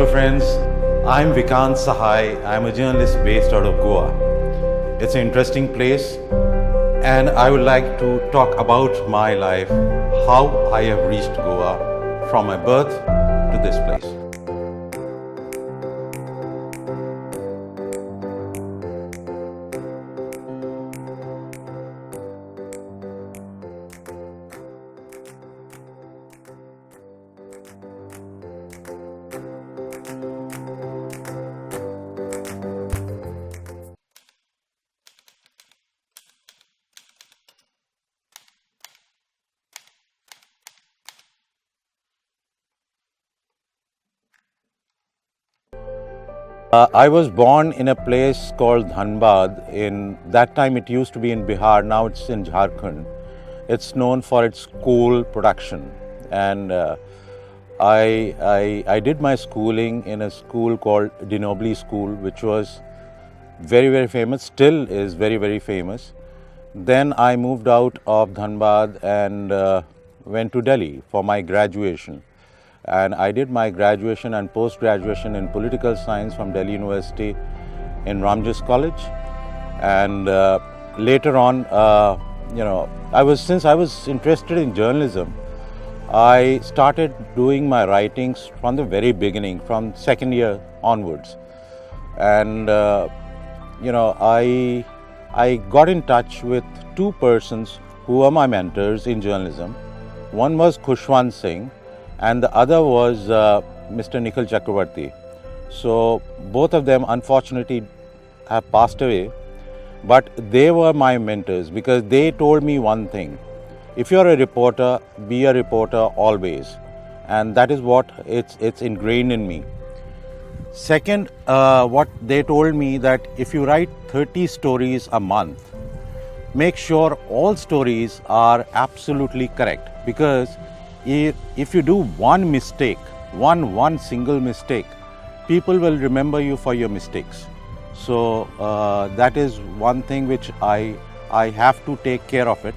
Hello friends, I'm Vikant Sahay. I'm a journalist based out of Goa. It's an interesting place and I would like to talk about my life, how I have reached Goa from my birth to this place. I was born in a place called Dhanbad. In that time, it used to be in Bihar. Now it's in Jharkhand. It's known for its coal production, and I did my schooling in a school called Dinobli School, which was very famous. Still is very famous. Then I moved out of Dhanbad and went to Delhi for my graduation. And I did my graduation and post-graduation in political science from Delhi University in Ramjas College. And later on, since I was interested in journalism, I started doing my writings from the very beginning, from second year onwards. And I got in touch with two persons who were my mentors in journalism. One was Khushwant Singh, and the other was Mr. Nikhil Chakravarti. So both of them unfortunately have passed away, but they were my mentors because they told me one thing: if you're a reporter, be a reporter always, and that is what it's ingrained in me. Second, what they told me that if you write 30 stories a month, make sure all stories are absolutely correct, because if you do one mistake, one single mistake, people will remember you for your mistakes. So that is one thing which I have to take care of it.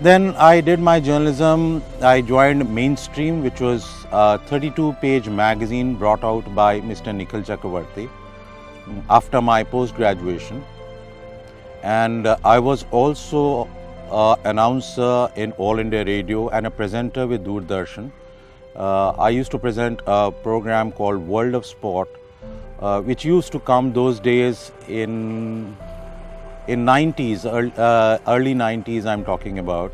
Then I did my journalism. I joined Mainstream, which was a 32-page magazine brought out by Mr. Nikhil Chakravarti after my post-graduation. And I was also announcer in All India Radio and a presenter with Doordarshan. I used to present a program called World of Sport, which used to come those days in 90s, early 90s I'm talking about.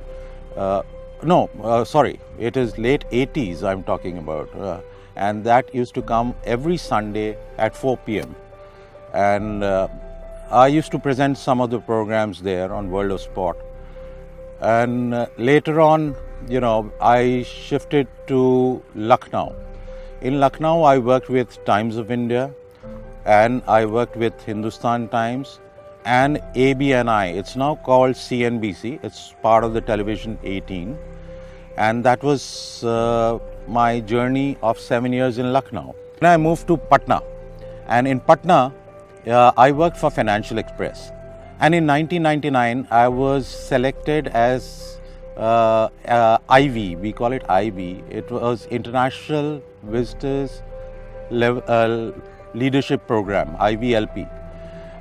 It is late 80s I'm talking about. And that used to come every Sunday at 4 p.m. And I used to present some of the programs there on World of Sport. And later on, I shifted to Lucknow. In Lucknow, I worked with Times of India, and I worked with Hindustan Times and ABNI. It's now called CNBC. It's part of the television 18. And that was my journey of 7 years in Lucknow. Then I moved to Patna. And in Patna, I worked for Financial Express. And in 1999, I was selected as IV. We call it IV. It was International Visitors Leadership Program, IVLP.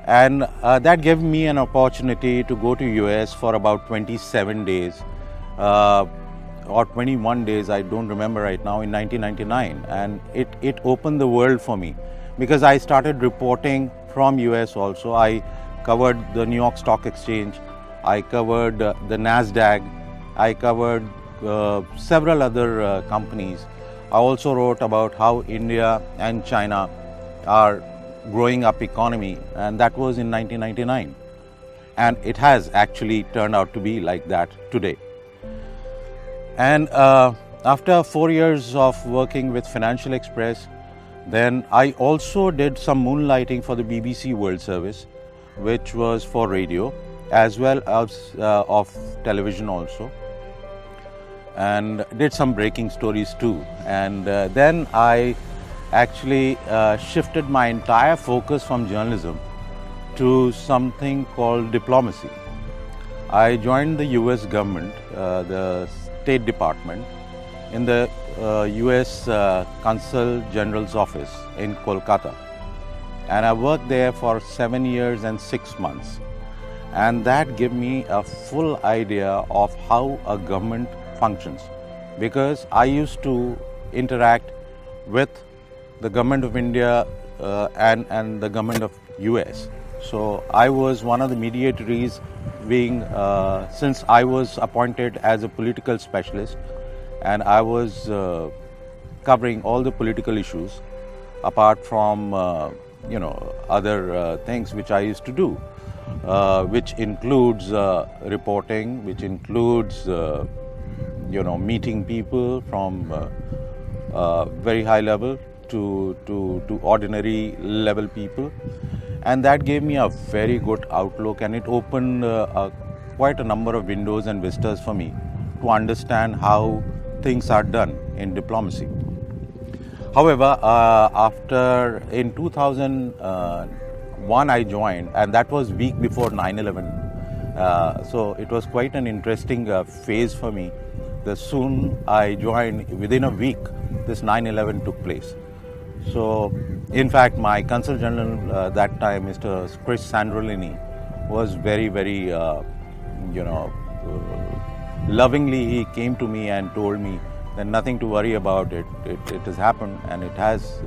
And that gave me an opportunity to go to US for about 27 days or 21 days, I don't remember right now, in 1999. And it opened the world for me because I started reporting from US also. I covered the New York Stock Exchange, I covered the NASDAQ, I covered several other companies. I also wrote about how India and China are growing up economy, and that was in 1999. And it has actually turned out to be like that today. And after 4 years of working with Financial Express, then I also did some moonlighting for the BBC World Service, which was for radio as well as of television also, and did some breaking stories too. And then I actually shifted my entire focus from journalism to something called diplomacy. I joined the US government, the State Department, in the U.S. Consul General's office in Kolkata, and I worked there for 7 years and 6 months. And that gave me a full idea of how a government functions, because I used to interact with the government of India and the government of US. So I was one of the mediatories, being since I was appointed as a political specialist, and I was covering all the political issues apart from other things which I used to do, which includes reporting, which includes meeting people from very high level to ordinary level people. And that gave me a very good outlook, and it opened quite a number of windows and vistas for me to understand how things are done in diplomacy. However, after in 2001 I joined, and that was week before 9/11. So it was quite an interesting phase for me. Soon I joined, within a week, this 9/11 took place. So, in fact, my Consul General that time, Mr. Chris Sandrolini, was very, very, lovingly he came to me and told me that nothing to worry about. It has happened, and it has,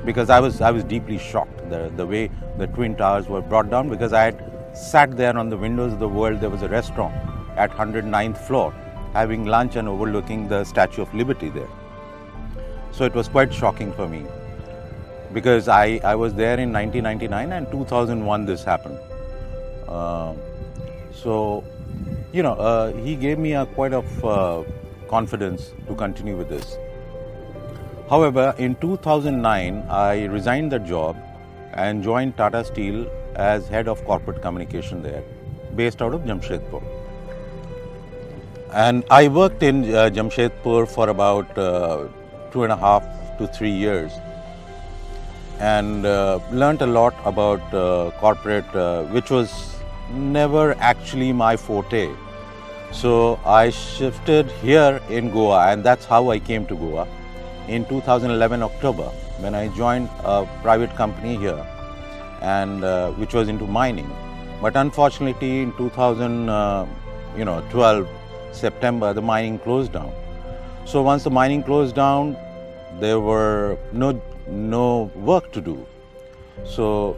because I was deeply shocked the way the Twin Towers were brought down, because I had sat there on the windows of the world. There was a restaurant at 109th floor, having lunch and overlooking the Statue of Liberty there. So it was quite shocking for me, because I was there in 1999, and 2001 this happened. He gave me a quite of confidence to continue with this. However, in 2009, I resigned the job and joined Tata Steel as head of corporate communication there, based out of Jamshedpur. And I worked in Jamshedpur for about 2.5 to 3 years, and learnt a lot about corporate, which was never actually my forte. So I shifted here in Goa, and that's how I came to Goa in 2011 October, when I joined a private company here, and which was into mining. But unfortunately, in 2012 September, the mining closed down. So once the mining closed down, there were no work to do. So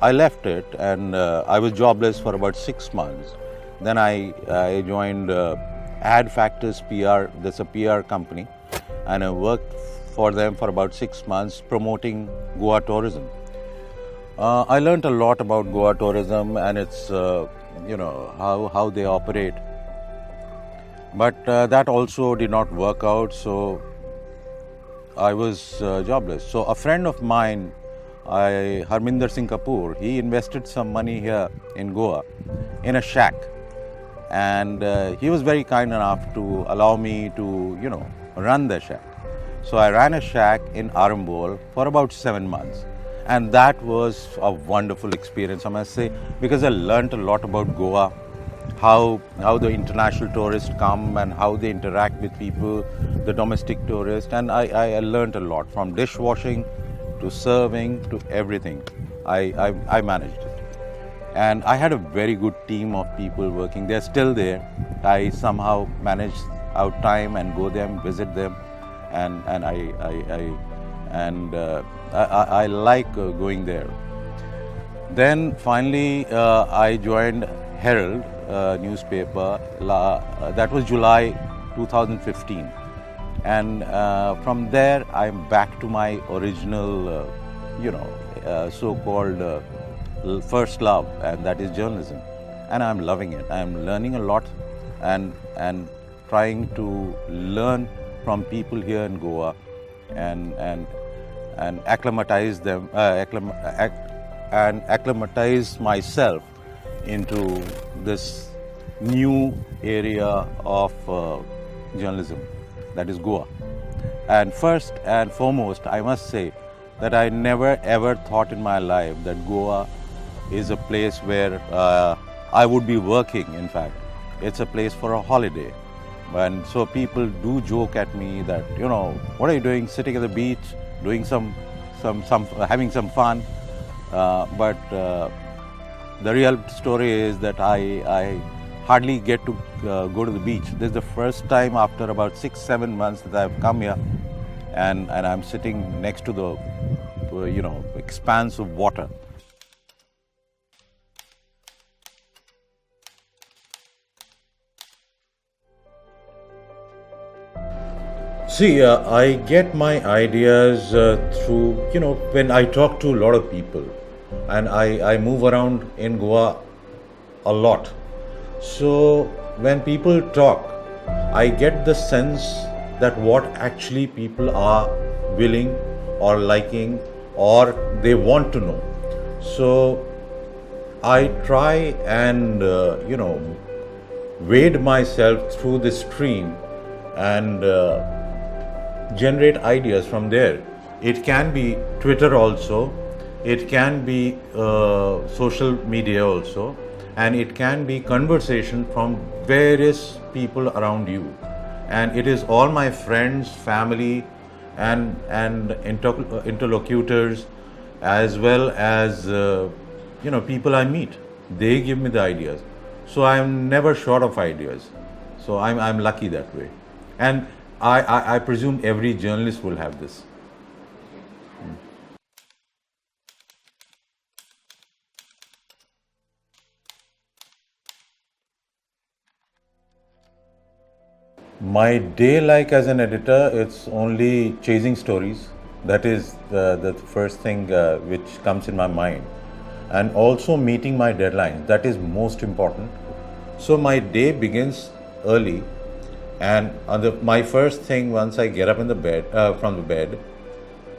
I left it, and I was jobless for about 6 months. Then I joined Ad Factors PR. That's a PR company, and I worked for them for about 6 months promoting Goa tourism. I learned a lot about Goa tourism and its how they operate. But that also did not work out, so I was jobless. So a friend of mine, Harminder Singh Kapoor, he invested some money here in Goa in a shack, and he was very kind enough to allow me to run the shack. So I ran a shack in Arambol for about 7 months, and that was a wonderful experience, I must say, because I learned a lot about Goa, how the international tourists come and how they interact with people, the domestic tourists, and I learned a lot, from dishwashing to serving to everything. I managed it, and I had a very good team of people working. They're still there. I somehow managed out time and go there and visit them, and I like going there. Then finally I joined Herald newspaper. That was July 2015, and from there I'm back to my original, so-called first love, and that is journalism. And I'm loving it. I'm learning a lot, and trying to learn from people here in Goa, and acclimatize them, acclimatize myself into this new area of journalism, that is Goa. And first and foremost, I must say that I never ever thought in my life that Goa is a place where I would be working. In fact, it's a place for a holiday. And so people do joke at me that, what are you doing, sitting at the beach, doing some having some fun. But the real story is that I hardly get to go to the beach. This is the first time after about 6-7 months that I've come here, and I'm sitting next to the expanse of water. See, I get my ideas through, when I talk to a lot of people, and I move around in Goa a lot. So when people talk, I get the sense that what actually people are willing or liking or they want to know. So I try and, wade myself through the stream and generate ideas from there. It can be Twitter also, it can be social media also, and it can be conversation from various people around you. And it is all my friends, family, and interlocutors, as well as people I meet. They give me the ideas, so I'm never short of ideas. So I'm lucky that way, and I presume every journalist will have this. My day, like as an editor, it's only chasing stories. That is the first thing which comes in my mind. And also meeting my deadline. That is most important. So my day begins early, and my first thing once I get up in the bed from the bed,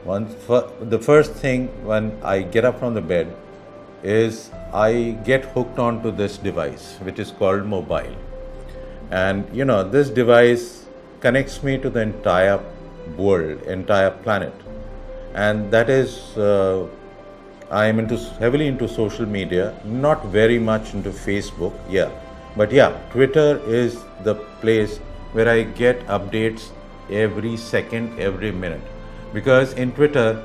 the first thing when I get up from the bed is I get hooked onto this device, which is called mobile. And this device connects me to the entire world, entire planet. And that is, I am heavily into social media, not very much into Facebook, yeah. But yeah, Twitter is the place where I get updates every second, every minute. Because in Twitter,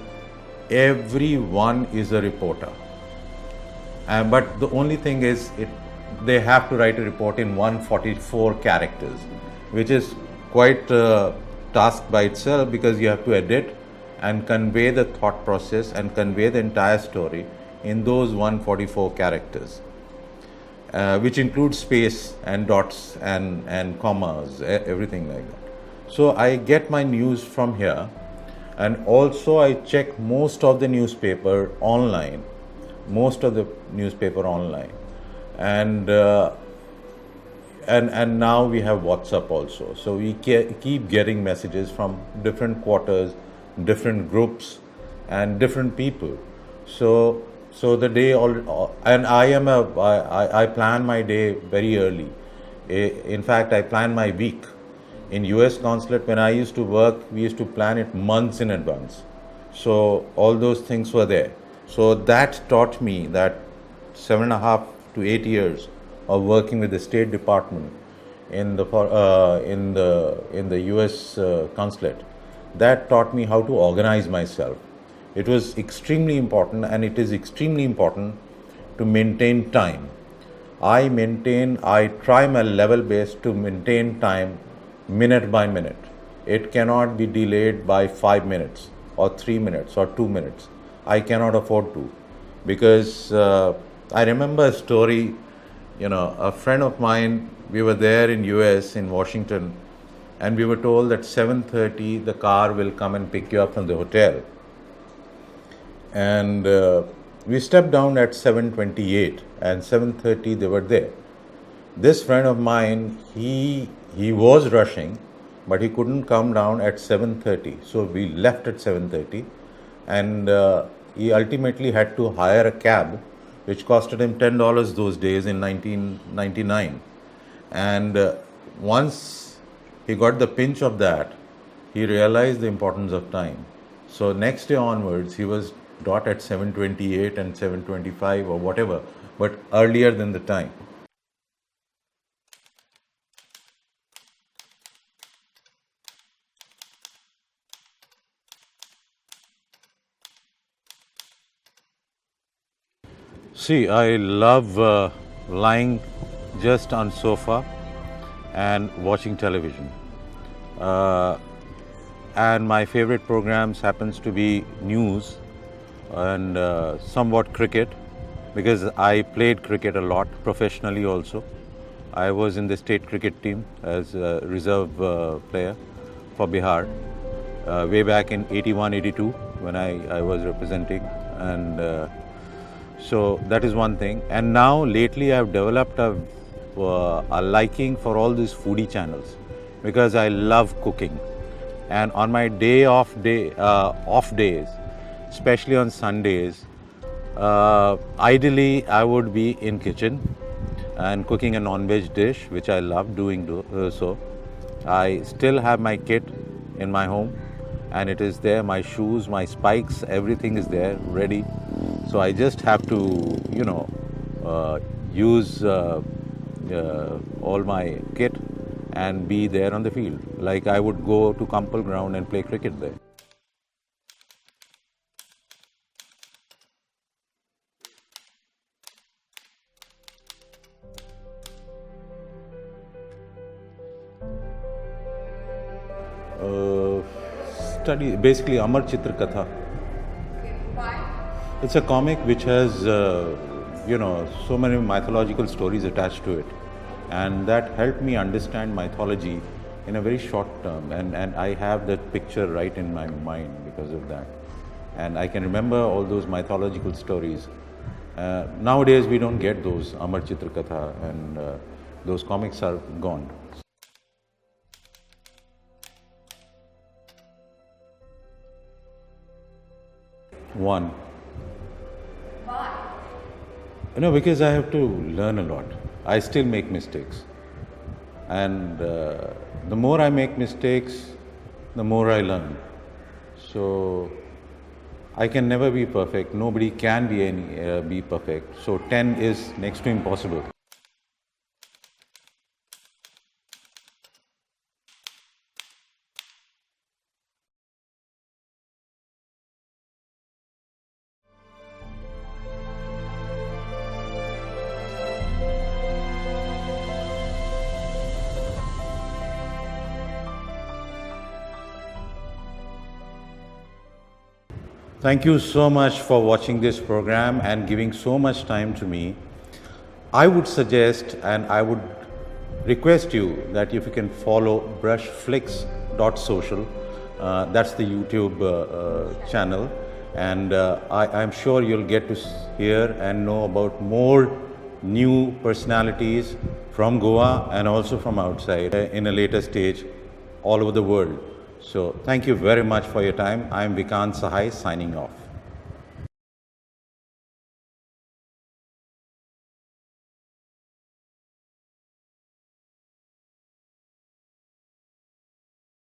everyone is a reporter. But the only thing is, they have to write a report in 144 characters, which is quite a task by itself, because you have to edit and convey the thought process and convey the entire story in those 144 characters, which includes space and dots and commas, everything like that. So I get my news from here, and also I check most of the newspaper online, and and now we have WhatsApp also. So we keep getting messages from different quarters, different groups, and different people. So the day and I plan my day very early. In fact, I plan my week. In US consulate, when I used to work, we used to plan it months in advance. So all those things were there. So that taught me that 7.5 to 8 years of working with the State Department in the U.S. consulate. That taught me how to organize myself. It was extremely important, and it is extremely important to maintain time. I try my level best to maintain time minute by minute. It cannot be delayed by 5 minutes or 3 minutes or 2 minutes. I cannot afford to, because I remember a story, a friend of mine, we were there in US, in Washington, and we were told that 7:30 the car will come and pick you up from the hotel. And we stepped down at 7:28, and 7:30 they were there. This friend of mine, he was rushing, but he couldn't come down at 7:30. So we left at 7:30, and he ultimately had to hire a cab, which costed him $10 those days in 1999. And once he got the pinch of that, he realized the importance of time. So next day onwards, he was not at 7:28 and 7:25 or whatever, but earlier than the time. See, I love lying just on sofa and watching television. Uh, and my favorite programs happens to be news and somewhat cricket because I played cricket a lot professionally also. I was in the state cricket team as a reserve player for Bihar way back in 81, 82 when I was representing, and so that is one thing. And now lately I've developed a liking for all these foodie channels because I love cooking. And on my off days, especially on Sundays, ideally I would be in kitchen and cooking a non-veg dish, which I love doing so. I still have my kit in my home and it is there, my shoes, my spikes, everything is there ready. So I just have to, use all my kit and be there on the field. Like I would go to Kampal ground and play cricket there. Uh, Study basically Amar Chitra Katha. It's a comic which has, so many mythological stories attached to it. And that helped me understand mythology in a very short term. And I have that picture right in my mind because of that. And I can remember all those mythological stories. Nowadays, we don't get those Amar Chitra Katha, and those comics are gone. One. Because I have to learn a lot. I still make mistakes. And the more I make mistakes, the more I learn. So I can never be perfect. Nobody can be perfect. So 10 is next to impossible. Thank you so much for watching this program and giving so much time to me. I would suggest and I would request you that if you can follow brushflix.social, that's the YouTube channel, and I'm sure you'll get to hear and know about more new personalities from Goa and also from outside in a later stage all over the world. So thank you very much for your time. I'm Vikant Sahay signing off.